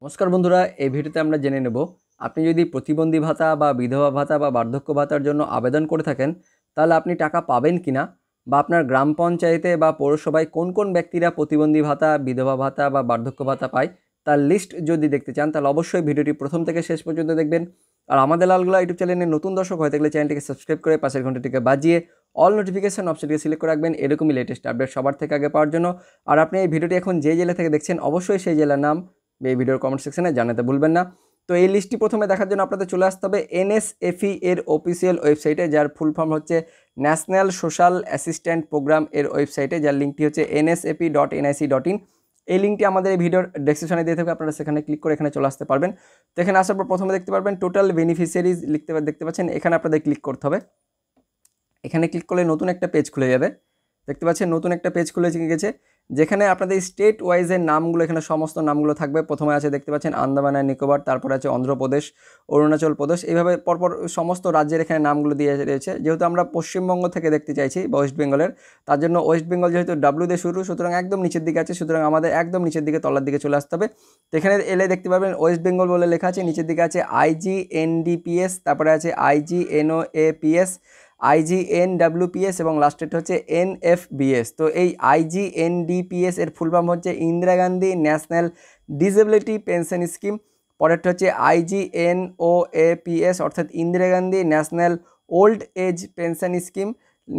নমস্কার বন্ধুরা, এই ভিডিওতে আমরা জেনে নেব আপনি যদি প্রতিবন্ধী ভাতা বা বিধবা ভাতা বা বার্ধক্য ভাতার জন্য আবেদন করে থাকেন তাহলে আপনি টাকা পাবেন কিনা, বা আপনার গ্রাম পঞ্চায়েতে বা পৌরসভায় কোন কোন ব্যক্তিরা প্রতিবন্ধী ভাতা, বিধবা ভাতা বা বার্ধক্য ভাতা পায় তার লিস্ট যদি দেখতে চান তাহলে অবশ্যই ভিডিওটি প্রথম থেকে শেষ পর্যন্ত দেখবেন। আর আমাদের লালগোলা ইউটিউব চ্যানেলে নতুন দর্শক হয়ে থাকলে চ্যানেলটিকে সাবস্ক্রাইব করে পাশের ঘন্টাটিকে বাজিয়ে অল নোটিফিকেশন অপশনটিকে সিলেক্ট করে রাখবেন এরকমই লেটেস্ট আপডেট সবার থেকে আগে পাওয়ার জন্য। আর আপনি এই ভিডিওটি এখন যে জেলা থেকে দেখছেন অবশ্যই সেই জেলার নাম এই ভিডিওর কমেন্ট সেকশনে জানাতে ভুলবেন না। তো এই লিস্টটি প্রথমে দেখার জন্য আপনাদের চলে আসতে হবে এনএসএফই এর অফিসিয়াল ওয়েবসাইটে, যার ফুল ফর্ম হচ্ছে ন্যাশনাল সোশ্যাল অ্যাসিস্ট্যান্ট প্রোগ্রাম এর ওয়েবসাইটে, যার লিঙ্কটি হচ্ছে nsap.nic.in। এই লিঙ্কটি আমাদের এই ভিডিওর ডেসক্রিপশনে দিয়ে থাকবে, আপনারা সেখানে ক্লিক করে এখানে চলে আসতে পারবেন। তো এখানে আসার পর প্রথমে দেখতে পারবেন টোটাল বেনিফিশিয়ারিজ দেখতে পাচ্ছেন, এখানে আপনাদের ক্লিক করতে হবে। এখানে ক্লিক করলে নতুন একটা পেজ খুলে যাবে, দেখতে পাচ্ছেন নতুন একটা পেজ খুলে গেছে, যেখানে আপনাদের স্টেট ওয়াইজের নামগুলো, এখানে সমস্ত নামগুলো থাকবে। প্রথমে আছে দেখতে পাচ্ছেন আন্দামান আর নিকোবর, তারপরে আছে অন্ধ্রপ্রদেশ, অরুণাচল প্রদেশ, এইভাবে পরপর সমস্ত রাজ্যের এখানে নামগুলো দিয়ে রয়েছে। যেহেতু আমরা পশ্চিমবঙ্গ থেকে দেখতে চাইছি বা ওয়েস্ট বেঙ্গলের, তার জন্য ওয়েস্ট বেঙ্গল যেহেতু ডাব্লিউ দিয়ে শুরু, সুতরাং একদম নিচের দিকে আছে, সুতরাং আমাদের একদম নিচের দিকে তলার দিকে চলে আসতে হবে। তো এখানে এলে দেখতে পাবেন ওয়েস্ট বেঙ্গল বলে লেখা আছে, নিচের দিকে আছে IGNDPS, তারপরে আছে IGNOAPS, IGNWPS এবং লাস্টেরটা হচ্ছে NFBS। তো এই IGNDPS এর ফুল ফর্ম হচ্ছে Indira Gandhi national disability pension scheme. পরেরটা হচ্ছে IGNOAPS অর্থাৎ Indira Gandhi national old age pension scheme.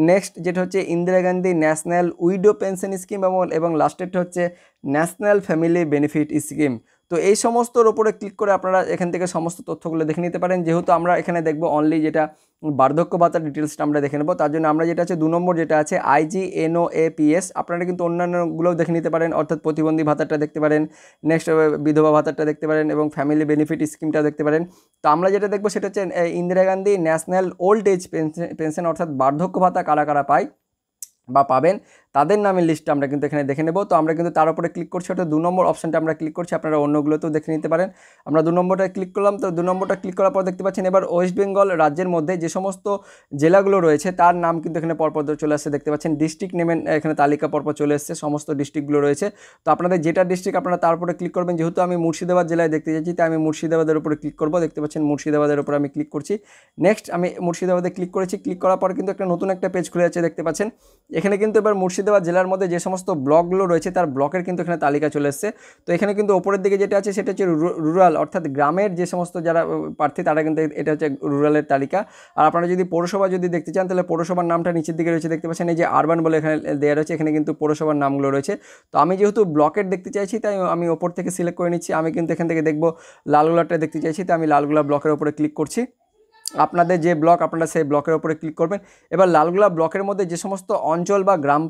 Next যেটা হচ্ছে Indira Gandhi national widow pension scheme এবং লাস্টেরটা হচ্ছে ন্যাশনাল ফ্যামিলি বেনিফিট স্কিম। তো এই সমস্তর ওপরে ক্লিক করে আপনারা এখান থেকে সমস্ত তথ্যগুলো দেখে নিতে পারেন। যেহেতু আমরা এখানে দেখব অনলি যেটা বার্ধক্য ভাতার ডিটেলসটা আমরা দেখে নেব, তার জন্য আমরা যেটা আছে 2 নম্বর যেটা আছে IGNOAPS, আপনারা কিন্তু অন্যান্যগুলোও দেখে নিতে পারেন, অর্থাৎ প্রতিবন্ধী ভাতাটা দেখতে পারেন, নেক্সট বিধবা ভাতাটা দেখতে পারেন এবং ফ্যামিলি বেনিফিট স্কিমটা দেখতে পারেন। তো আমরা যেটা দেখবো সেটা হচ্ছে Indira Gandhi national old age pension অর্থাৎ বার্ধক্য ভাতা কারা কারা পায় বা পাবেন তাদের নামের লিস্টটা আমরা কিন্তু এখানে দেখে নেব। তো আমরা কিন্তু তার উপরে ক্লিক করছি, অর্থাৎ 2 নম্বর অপশানটা আমরা ক্লিক করছি, আপনারা অন্যগুলোতেও দেখে নিতে পারেন। আমরা 2 নম্বরটা ক্লিক করলাম। তো 2 নম্বরটা ক্লিক করার পর দেখতে পাচ্ছেন এবার ওয়েস্ট বেঙ্গল রাজ্যের মধ্যে যে সমস্ত জেলাগুলো রয়েছে তার নাম কিন্তু এখানে পরপর চলে আসছে, দেখতে পাচ্ছেন ডিস্ট্রিক্ট নেমের এখানে তালিকা পরপর চলে এসছে, সমস্ত ডিস্ট্রিক্টগুলো রয়েছে। তো আপনাদের যেটা ডিস্ট্রিক্ট আপনারা তার উপরে ক্লিক করবেন। যেহেতু আমি মুর্শিদাবাদ জেলায় দেখতে চাইছি তাই আমি মুর্শিদাবাদের উপরে ক্লিক করব, দেখতে পাচ্ছেন মুর্শিদাবাদের উপরে আমি ক্লিক করছি। নেক্সট আমি মুর্শিদাবাদে ক্লিক করেছি, ক্লিক করার পর কিন্তু একটা নতুন একটা পেজ খুলে যাচ্ছে, দেখতে পাচ্ছেন এখানে কিন্তু এবার মুর্শিদাবাদ জেলার মধ্যে যে সমস্ত ব্লকগুলো রয়েছে তার ব্লকের কিন্তু এখানে তালিকা চলে এসছে। তো এখানে কিন্তু ওপরের দিকে যেটা আছে সেটা হচ্ছে রুরাল অর্থাৎ গ্রামের যে সমস্ত যারা প্রার্থী তারা কিন্তু এটা হচ্ছে রুরালের তালিকা। আর আপনারা যদি পৌরসভা যদি দেখতে চান তাহলে পৌরসভার নামটা নিচের দিকে রয়েছে, দেখতে পাচ্ছেন এই যে আরবান বলে এখানে দেওয়া রয়েছে, এখানে কিন্তু পৌরসভার নামগুলো রয়েছে। তো আমি যেহেতু ব্লকের দেখতে চাইছি তাই আমি ওপর থেকে সিলেক্ট করে নিচ্ছি। আমি কিন্তু এখান থেকে দেখবো লালগোলাটা দেখতে চাইছি, তো আমি লালগোলা ব্লকের উপরে ক্লিক করছি। আপনাদের যে ব্লক আপনারা সেই ব্লকের উপরে ক্লিক করবেন। এবার লালগোলা ব্লকের মধ্যে যে সমস্ত অঞ্চল বা গ্রাম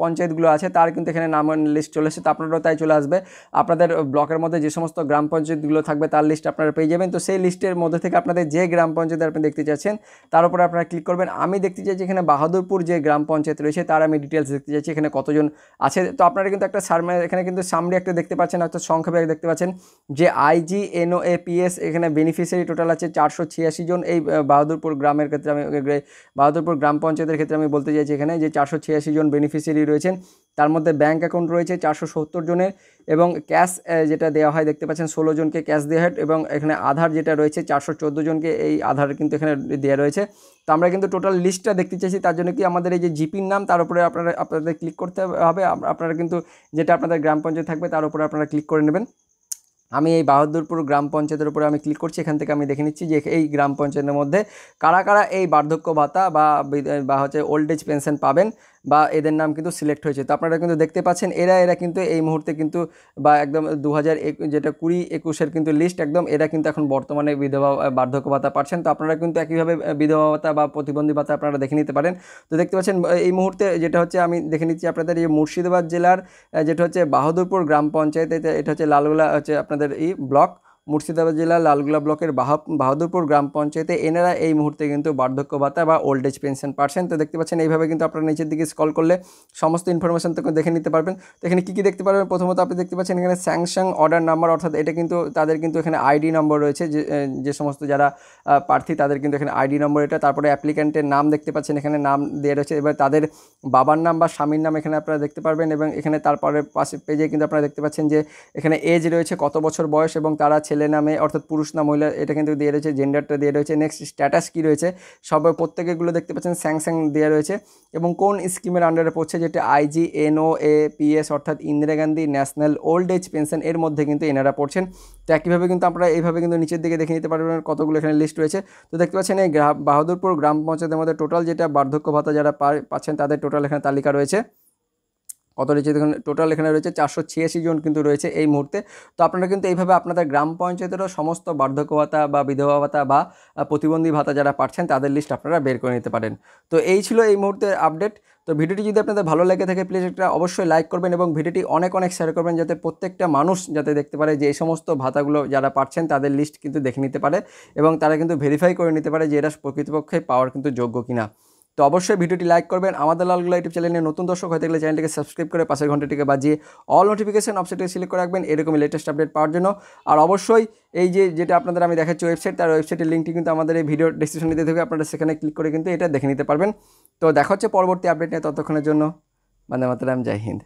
পঞ্চায়েতগুলো আছে তার কিন্তু এখানে নামের লিস্ট চলে এসেছে, তো আপনারাও তাই চলে আসবে। আপনাদের ব্লকের মধ্যে যে সমস্ত গ্রাম পঞ্চায়েতগুলো থাকবে তার লিস্ট আপনারা পেয়ে যাবেন। তো সেই লিস্টের মধ্যে থেকে আপনাদের যে গ্রাম পঞ্চায়েত আপনি দেখতে চাচ্ছেন তার উপরে আপনারা ক্লিক করবেন। আমি দেখতে চাইছি এখানে বাহাদুরপুর যে গ্রাম পঞ্চায়েত রয়েছে তার আমি ডিটেলস দেখতে চাইছি, এখানে কতজন আছে। তো আপনারা কিন্তু একটা এখানে কিন্তু সামরি একটা দেখতে পাচ্ছেন, অর্থাৎ সংক্ষেপে দেখতে পাচ্ছেন যে IGNOAPS এখানে বেনিফিশিয়ারি টোটাল আছে 486 জন। এই বাহাদুরপুর গ্রামের ক্ষেত্রে আমি বাহাদুরপুর গ্রাম পঞ্চায়েতের ক্ষেত্রে আমি বলতে চাইছি এখানে যে 486 জন বেনিফিশিয়ারি রয়েছেন। তার মধ্যে ব্যাঙ্ক অ্যাকাউন্ট রয়েছে 470 জনের এবং ক্যাশ যেটা দেওয়া হয় দেখতে পাচ্ছেন 16 জনকে ক্যাশ দেওয়া হয়, এবং এখানে আধার যেটা রয়েছে 414 জনকে এই আধার কিন্তু এখানে দেওয়া রয়েছে। তো আমরা কিন্তু টোটাল লিস্টটা দেখতে চাইছি, তার জন্য কি আমাদের এই যে জিপির নাম তার উপরে আপনাদের ক্লিক করতে হবে। আপনারা কিন্তু যেটা আপনাদের গ্রাম পঞ্চায়েত থাকবে তার উপরে আপনারা ক্লিক করে নেবেন। আমি এই বাহাদুরপুর গ্রাম পঞ্চায়েতের উপরে আমি ক্লিক করছি, এখান থেকে আমি দেখে নিচ্ছি যে এই গ্রাম পঞ্চায়েতের মধ্যে কারা কারা এই বার্ধক্য ভাতা বা হচ্ছে ওল্ড এজ পেনশন পাবেন বা এদের নাম কিন্তু সিলেক্ট হয়েছে। তো আপনারা কিন্তু দেখতে পাচ্ছেন এরা কিন্তু এই মুহূর্তে কিন্তু বা একদম 2021 যেটা 20-21-এর কিন্তু লিস্ট একদম, এরা কিন্তু এখন বর্তমানে বিধবা বার্ধক্য ভাতা পাচ্ছেন। তো আপনারা কিন্তু একইভাবে বিধবা ভাতা বা প্রতিবন্ধী ভাতা আপনারা দেখে নিতে পারেন। তো দেখতে পাচ্ছেন এই মুহূর্তে যেটা হচ্ছে আমি দেখে নিচ্ছি আপনাদের এই মুর্শিদাবাদ জেলার যেটা হচ্ছে বাহাদুরপুর গ্রাম পঞ্চায়েত, এটা হচ্ছে লালগোলা হচ্ছে আপনাদের এই ব্লক মুর্শিদাবাদ জেলার লালগোলা ব্লকের বাহাদুরপুর গ্রাম পঞ্চায়েতে এনারা এই মুহূর্তে কিন্তু বার্ধক্য ভাতা বা ওল্ড এজ পেনশন পাচ্ছেন। তো দেখতে পাচ্ছেন এইভাবে কিন্তু আপনারা নিচের দিকে স্ক্রল করলে সমস্ত ইনফরমেশন তো দেখে নিতে পারবেন। তো এখানে কী কী দেখতে পারবেন, প্রথমত আপনি দেখতে পাচ্ছেন এখানে স্যাংশন অর্ডার নাম্বার, অর্থাৎ এটা কিন্তু তাদের কিন্তু এখানে আইডি নম্বর রয়েছে, যে সমস্ত যারা প্রার্থী তাদের কিন্তু এখানে আইডি নম্বর এটা। তারপরে অ্যাপ্লিক্যান্টের নাম দেখতে পাচ্ছেন এখানে নাম দেওয়া রয়েছে, এবার তাদের বাবার নাম বা স্বামীর নাম এখানে আপনারা দেখতে পারবেন। এবং এখানে তারপরে পাশে পেজে কিন্তু আপনারা দেখতে পাচ্ছেন যে এখানে এজ রয়েছে, কত বছর বয়স, এবং তারা ছেলে না মেয়ে অর্থাৎ পুরুষ না মহিলা এটা কিন্তু দিয়ে রয়েছে, জেন্ডারটা দিয়ে রয়েছে। নেক্সট স্ট্যাটাস কী রয়েছে সব প্রত্যেকগুলো দেখতে পাচ্ছেন স্যাংশন দেওয়া রয়েছে, এবং কোন স্কিমের আন্ডারে পড়ছে, যেটা IGNOAPS অর্থাৎ Indira Gandhi national old age pension, এর মধ্যে কিন্তু এনারা পড়ছেন। তো একইভাবে কিন্তু আপনারা এইভাবে কিন্তু নিচের দিকে দেখে নিতে পারবেন কতগুলো এখানে লিস্ট রয়েছে। তো দেখতে পাচ্ছেন এই বাহাদুরপুর গ্রাম পঞ্চায়েতের মধ্যে টোটাল যেটা বার্ধক্য ভাতা যারা পাচ্ছেন তাদের টোটাল এখানে তালিকা রয়েছে, কত রয়েছে দেখুন, টোটাল এখানে রয়েছে 486 জন কিন্তু রয়েছে এই মুহূর্তে। তো আপনারা কিন্তু এইভাবে আপনাদের গ্রাম পঞ্চায়েতেরও সমস্ত বার্ধক্য ভাতা বা বিধবা ভাতা বা প্রতিবন্ধী ভাতা যারা পাচ্ছেন তাদের লিস্ট আপনারা বের করে নিতে পারেন। তো এই ছিল এই মুহূর্তের আপডেট। তো ভিডিওটি যদি আপনাদের ভালো লেগে থাকে প্লিজ একটা অবশ্যই লাইক করবেন এবং ভিডিওটি অনেক অনেক শেয়ার করবেন, যাতে প্রত্যেকটা মানুষ যাতে দেখতে পারে যে এই সমস্ত ভাতাগুলো যারা পাচ্ছেন তাদের লিস্ট কিন্তু দেখে নিতে পারে এবং তারা কিন্তু ভেরিফাই করে নিতে পারে যে এরা প্রকৃতপক্ষে পাওয়ার কিন্তু যোগ্য কিনা। তো অবশ্যই ভিডিওটি লাইক করবেন। আমাদের লালগোলা ইউটিউব চ্যানেলে নতুন দর্শক হয়ে থাকলে চ্যানেলটিকে সাবস্ক্রাইব করে পাশের ঘন্টাটিকে বাজিয়ে অল নোটিফিকেশন অপশনটিকে সিলেক্ট করে রাখবেন এরকমই লেটেস্ট আপডেট পাওয়ার জন্য। আর অবশ্যই এই যেটা আপনাদের আমি দেখাচ্ছি ওয়েবসাইট, তার ওয়েবসাইটের লিঙ্কটি কিন্তু আমাদের এই ভিডিও ডেসক্রিপশনে দিয়ে থাকবে, আপনারা সেখানে ক্লিক করে কিন্তু এটা দেখে নিতে পারবেন। তো দেখা হচ্ছে পরবর্তী আপডেট নিয়ে, ততক্ষণের জন্য বন্দে মাতরম, জয় হিন্দ।